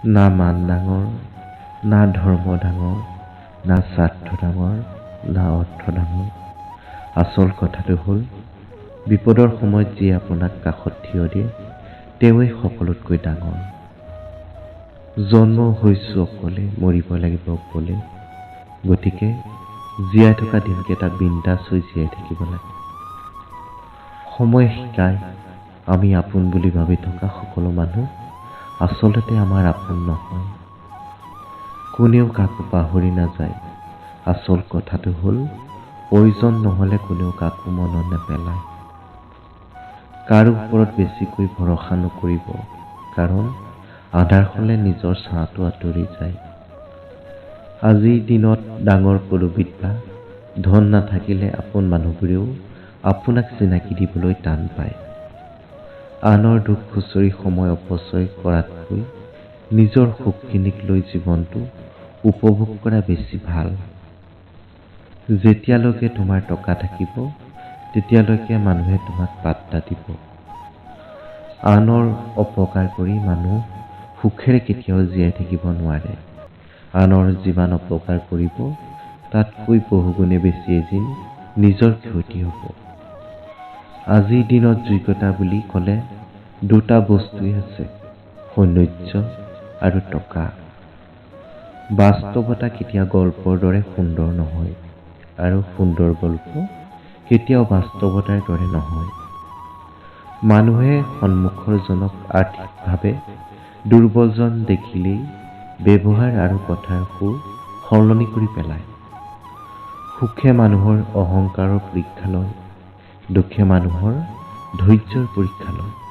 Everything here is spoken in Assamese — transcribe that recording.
না মান ডাঙৰ, না ধৰ্ম ডাঙৰ, না স্বাৰ্থ ডাঙৰ, না অৰ্থ ডাঙৰ। আচল কথাটো হ'ল বিপদৰ সময়ত যিয়ে আপোনাক কাষত থিয় দিয়ে তেওঁৱেই সকলোতকৈ ডাঙৰ। জন্ম হৈছোঁ অকলে, মৰিব লাগিব অকলে, গতিকে জীয়াই থকা দিনকেইটা বিন্দাছ হৈ জীয়াই থাকিব লাগে। সময় শিকায় আমি আপোন বুলি ভাবি থকা সকলো মানুহ আচলতে আমাৰ আপোন নহয়। কোনেও কাকো পাহৰি নাযায়। আচল কথাটো হ'ল প্ৰয়োজন নহ'লে কোনেও কাকো মনত নেপেলায়। কাৰো ওপৰত বেছিকৈ ভৰসা নকৰিব, কাৰণ আন্ধাৰ হ'লে নিজৰ ছাঁটো আঁতৰি যায়। আজিৰ দিনত ডাঙৰ পদবীত বা ধন নাথাকিলে আপোন মানুহবোৰেও আপোনাক চিনাকি দিবলৈ টান পায়। আনৰ দুখ খুচৰি সময় অপচয় কৰাতকৈ নিজৰ সুখখিনিক লৈ জীৱনটো উপভোগ কৰা বেছি ভাল। যেতিয়ালৈকে তোমাৰ টকা থাকিব তেতিয়ালৈকে মানুহে তোমাক পাত্তা দিব। আনৰ অপকাৰ কৰি মানুহ সুখেৰে কেতিয়াও জীয়াই থাকিব নোৱাৰে। আনৰ যিমান অপকাৰ কৰিব তাতকৈ বহুগুণে বেছি এদিন নিজৰ ক্ষতি হ'ব। আজিৰ দিনত যোগ্যতা বুলি ক'লে দুটা বস্তুৱেই আছে, সৌন্দৰ্য আৰু টকা। বাস্তৱতা কেতিয়াও গল্পৰ দৰে সুন্দৰ নহয়, আৰু সুন্দৰ গল্প কেতিয়াও বাস্তৱতাৰ দৰে নহয়। মানুহে সন্মুখৰ জনক আৰ্থিকভাৱে দুৰ্বলজন দেখিলেই ব্যৱহাৰ আৰু কথাৰ সুৰ সলনি কৰি পেলায়। সুখে মানুহৰ অহংকাৰৰ পৰীক্ষা লয়, দুখে মানুহৰ ধৈৰ্যৰ পৰীক্ষা লয়।